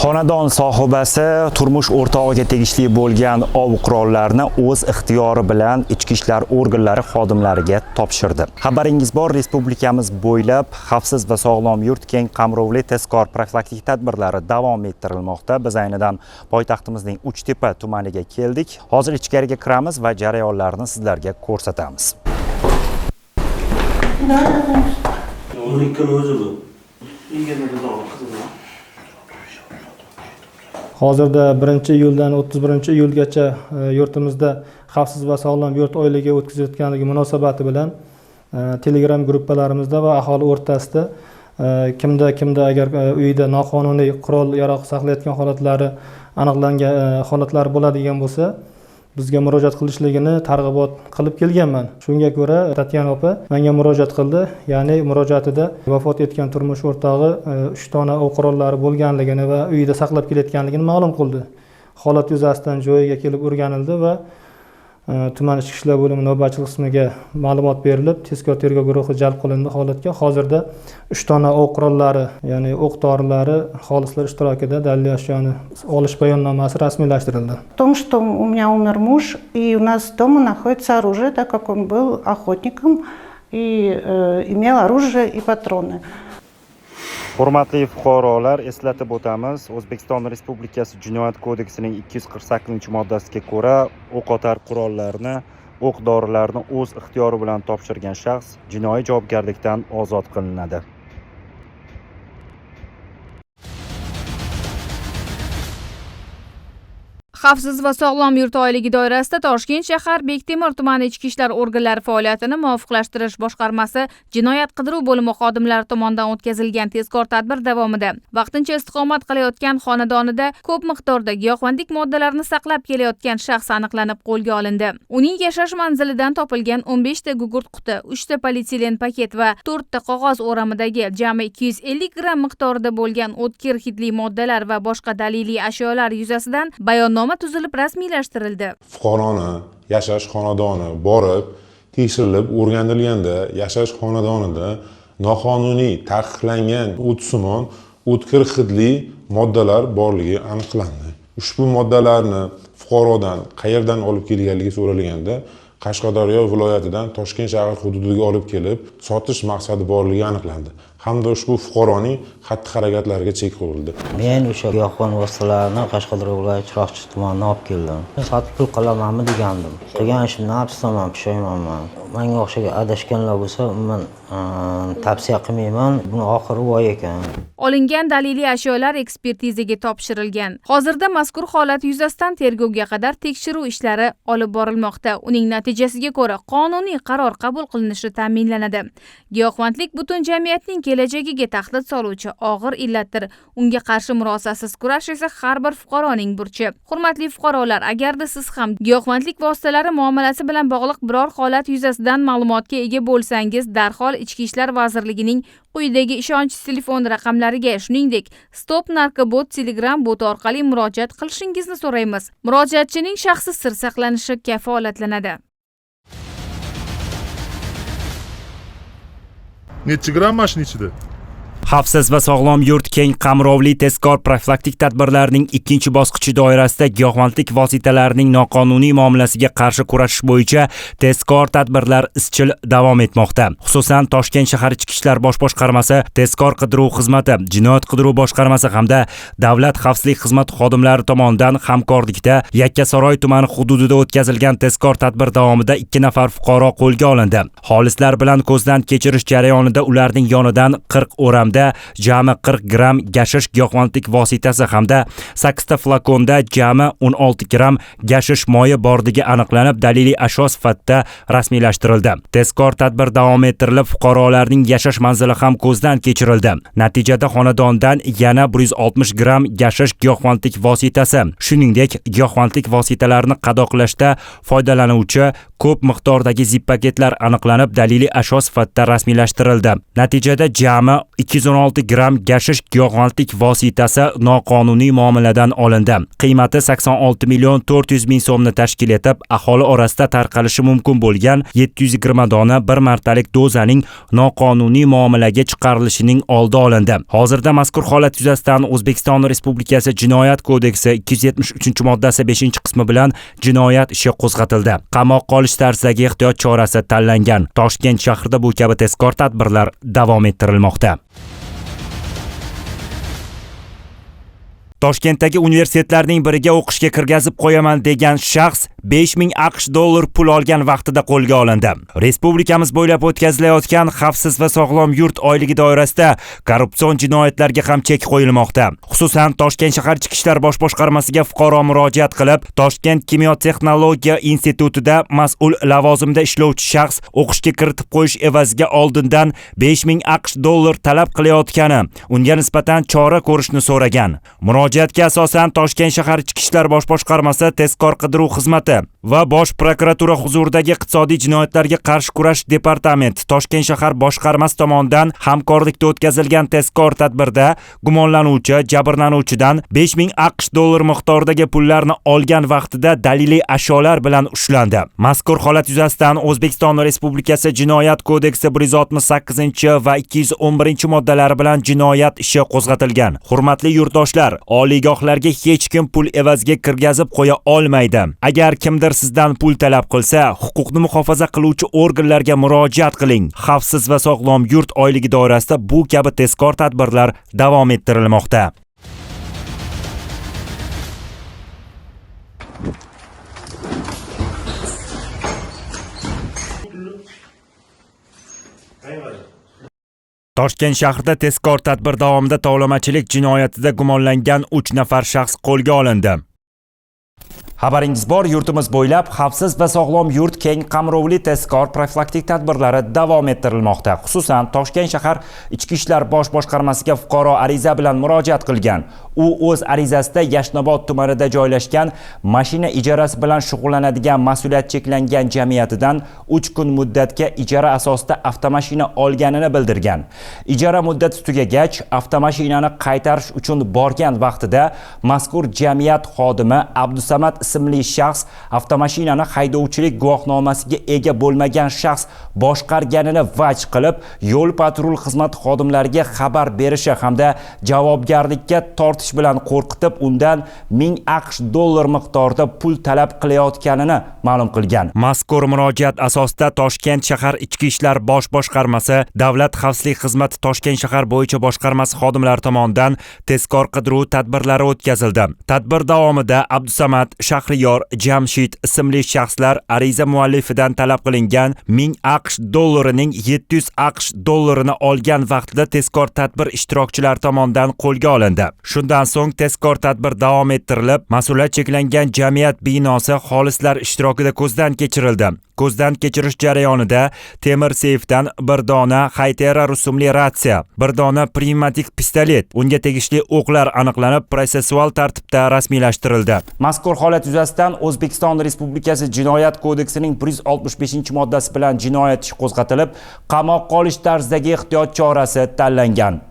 Xonadon sohibasi turmush o'rtog'iga tegishli bo'lgan ov qurollarini o'z ixtiyori bilan ichki ishlar organlari xodimlariga topshirdi. Xabaringiz bor, respublikamiz bo'ylab xavfsiz va sog'lom yurt keng qamrovli tezkor profilaktik tadbirlari davom ettirilmoqda. Biz aynidan poytaxtimizning Uchtepa tumaniga keldik. Hozir ichkariga kiramiz va jarayonlarni sizlarga ko'rsatamiz. Hozirda 1-iyuldan 31-iyulgacha yurtimizda xavfsiz va sog'lom yurt oyligi o'tkazayotganligi munosabati bilan Telegram gruppalarimizda va aholi o'rtasida kimda agar uyida noqonuniy qurol yaroq saqlayotgan holatlari aniqlangan holatlar bo'ladigan bo'lsa, bizga murojaat qilishligini targ'ibot qilib kelganman. Shunga ko'ra Tatyana opa menga murojaat qildi. Ya'ni murojaatida vafot etgan turmush o'rtog'i 3 dona o'q qurollari bo'lganligini va uyida saqlab kelayotganligini ma'lum qildi. Holat yuzasidan joyiga kelib o'rganildi va tuman ichki ishlar bo'limi navbatchilik qismiga ma'lumot berilib, tezkor tergov guruhi jalb qilindi holatga. Hozirda 3 dona o'q qurollari, ya'ni o'q dorilari xolislar ishtirokida dalil ashyoni olish bayonnomasi rasmiylashtirildi. В том, что у меня умер муж, и у нас дома находится оружие, так как он был охотником и имел оружие и патроны. Hurmatli fuqarolar, eslatib o'tamiz. O'zbekiston Respublikasi Jinoyat kodeksining 248-moddasiga ko'ra, o'qotar qurollarni, o'q-dorilarni o'z ixtiyori bilan topshirgan shaxs jinoiy javobgarlikdan ozod qilinadi. Xavfsiz va sog'lom yurt oyligi doirasida Toshkent shahar Bektemir tumani ichki ishlar organlari faoliyatini muvofiqlashtirish boshqarmasi jinoyat qidiruv bo'limi xodimlari tomonidan o'tkazilgan tezkor tadbir davomida vaqtincha istiqomat qilayotgan xonadonida ko'p miqdorda giyohvandlik moddalarini saqlab kelayotgan shaxs aniqlanib qo'lga olindi. Uning yashash manzilidan topilgan 15 ta gugurt quti, 3 ta polietilen paket va 4 ta qog'oz o'ramidagi jami 250 gram miqdorida bo'lgan o'tkir hidli moddalar va boshqa daliliy ashyolar yuzasidan bayonnoma tuzilib rasmiylashtirildi. Fuqaroni yashash xonadoni borib tekshirilib o'rganilganda yashash xonadonida noqonuniy taqiqlangan o'tsimon o'tkir hidli moddalar borligi aniqlandi. Ushbu moddalarni fuqarodan qayerdan olib kelganligi so'ralganda Qashqadaryo viloyatidan Toshkent shahar hududiga olib kelib sotish maqsadi borligi aniqlandi. Hamda ushbu fuqaroning xatti-harakatlariga chek qo'yildi. Men o'sha giyohvand vositalarni Qashqadaryo viloyati Chiroqchi tumanidan olib keldim. Sotib pul qilamanmi degandim. Qilgan ishimni afsusdaman, pushaymonman. Menga o'xshagan adashganlar bo'lsa, men tavsiya qilmayman. Buni oxiri voy ekan. Olingan daliliy ashyolar ekspertizaga topshirilgan. Hozirda mazkur holat yuzasidan tergovga qadar tekshiruv ishlari olib borilmoqda. Uning natijasiga ko'ra qonuniy qaror qabul qilinishi ta'minlanadi. Giyohvandlik butun jamiyatning kelajagiga tahdid soluvchi og'ir illatdir. Unga qarshi murosasiz kurash esa har bir fuqaroning burchi. Hurmatli fuqarolar, agarda siz ham giyohvandlik vositalari muomalasi bilan bog'liq biror holat yuzasidan ma'lumotga ega bo'lsangiz, darhol Ichki ishlar vazirligining quyidagi ishonch telefon raqamlariga, shuningdek, Stop Narkobot Telegram boti orqali murojaat qilishingizni so'raymiz. Murojaatchining shaxsi sir saqlanishi kafolatlanadi. Necha gram mashina ichida? Xavfsiz va sog'lom yurt keng qamrovli tezkor profilaktik tadbirlarning 2-bosqichi doirasida giyohvandlik vositalarining noqonuniy muomalasiga qarshi kurashish bo'yicha tezkor tadbirlar izchil davom etmoqda. Xususan, Toshkent shahar ichki ishlar bosh boshqarmasi, tezkor qidiruv xizmati, jinoyat qidiruv boshqarmasi hamda davlat xavfsizlik xizmati xodimlari tomonidan hamkorlikda Yakkasaroy tumani hududida o'tkazilgan tezkor tadbir davomida 2 nafar fuqaro qo'lga olindi. Xolislar bilan ko'zdan kechirish jarayonida ularning yonidan 40 o'ramda jami 40 gram gashish giyohvandlik vositasi hamda 8 ta flakonda jami 16 gram gashish moyi borligi aniqlanib, daliliy ashyo sifatida rasmiylashtirildi. Tezkor tadbir davom ettirilib, fuqarolarning yashash manzili ham ko'zdan kechirildi. Natijada xonadondan yana 160 gram gashish giyohvandlik vositasi, shuningdek, giyohvandlik vositalarini qadoqlashda foydalanuvchi ko'p miqdordagi zip paketlar aniqlanib, daliliy ashyo sifatida rasmiylashtirildi. Natijada jami 210 116 gramm gashish giyohvandlik vositasi noqonuniy muomaladan olindi. Qiymati 86 million 400 ming so'mni tashkil etib, aholi orasida tarqalishi mumkin bo'lgan 720 dona bir martalik dozaning noqonuniy muomalaga chiqarilishining oldi olindi. Hozirda mazkur holat yuzasidan O'zbekiston Respublikasi Jinoyat kodeksi 273-moddasi 5-qismi bilan jinoyat ishi qo'zg'atildi. Qamoqqa olish tarzidagi ehtiyot chorasi tanlangan. Toshkent shahrida bu kabi tezkor tadbirlar davom ettirilmoqda. Toshkentdagi universitetlarning biriga o'qishga kirgazib qo'yaman degan shaxs 5000 AQSh dollar pul olgan vaqtida qo'lga olindi. Respublikamiz bo'ylab o'tkazilayotgan xavfsiz va sog'lom yurt oyligi doirasida korrupsion jinoyatlarga ham chek qo'yilmoqda. Xususan, Toshkent shahar Ichki ishlar bosh boshqarmasiga fuqaro murojaat qilib, Toshkent kimyo texnologiya institutida mas'ul lavozimda ishlovchi shaxs o'qishga kiritib qo'yish evaziga oldindan 5000 AQSh dollar talab qilayotgani, unga nisbatan chora ko'rishni so'ragan. Murojaatga asosan Toshkent shahar Ichki ishlar bosh boshqarmasi tezkor qidiruv xizmati va Bosh prokuratura huzuridagi iqtisodiy jinoyatlarga qarshi kurash departamenti Toshkent shahar boshqarmasi tomonidan hamkorlikda o'tkazilgan tezkor tadbirda gumonlanuvchi jabrlanuvchidan 5000 AQSh dollar miqdoridagi pullarni olgan vaqtida daliliy ashyolar bilan ushlandi. Mazkur holat yuzasidan O'zbekiston Respublikasi Jinoyat kodeksi 168 va 211-moddalari bilan jinoyat ishi qo'zg'atilgan. Hurmatli yurtdoshlar, oliygohlarga hech kim pul evaziga kirgazib qo'ya olmaydi. Agar kimdir sizdan pul talab qilsa, huquqni muhofaza qiluvchi organlarga murojaat qiling. Xavfsiz va sog'lom yurt oyligi doirasida bu kabi tezkor tadbirlar davom ettirilmoqda. Toshkent shahrida tezkor tadbir davomida tovlamachilik jinoyatida gumonlangan 3 nafar shaxs qo'lga olindi. Xabaringiz bor, yurtimiz bo'ylab xavfsiz va sog'lom yurt keng qamrovli tezkor profilaktik tadbirlari davom ettirilmoqda. Xususan, Toshkent shahar Ichki ishlar bosh boshqarmasiga fuqaro ariza bilan murojaat qilgan. U o'z arizasida Yashnobod tumanida joylashgan mashina ijarasi bilan shug'ullanadigan mas'uliyat cheklangan jamiyatidan 3 kun muddatga ijara asosida avtomashina olganini bildirgan. Ijara muddati tugagach, avtomashinani qaytarish uchun borgan vaqtida mazkur jamiyat xodimi Abdusamad ismli shaxs avtomashinani haydovchilik guvohnomasiga ega bo'lmagan shaxs boshqarganini vaj qilib, yo'l patrul xizmati xodimlariga xabar berishi hamda javobgarlikka tortish bilan qo'rqitib, undan 1000 AQSh dollar miqdorida pul talab qilayotganini ma'lum qilgan. Mazkur murojaat asosida Toshkent shahar Ichki ishlar bosh boshqarmasi Davlat xavfsizlik xizmati Toshkent shahar bo'yicha boshqarmasi xodimlari tomonidan tezkor qidiruv tadbirlari o'tkazildi. Tadbir davomida Abdusamad, Shahriyor, Jamshid ismli shaxslar ariza muallifidan talab qilingan 1000 AQSh dollarining 700 AQSh dollarini olgan vaqtida tezkor tadbir ishtirokchilari tomonidan qo'lga olindi. Shundan so'ng tezkor tadbir davom ettirilib, mas'uliyat cheklangan jamiyat binosi xolislar ishtirokida ko'zdan kechirildi. Ko'zdan kechirish jarayonida temir seyfdan bir dona Haytera rusumli ratsiya, bir dona pnevmatik pistolet, unga tegishli o'qlar aniqlanib, protsessual tartibda rasmiylashtirildi. Mazkur holat yuzasidan O'zbekiston Respublikasi Jinoyat kodeksining 165-moddasi bilan jinoyat ishi qo'zg'atilib, qamoqqa olish tarzidagi ehtiyot chorasi tanlangan.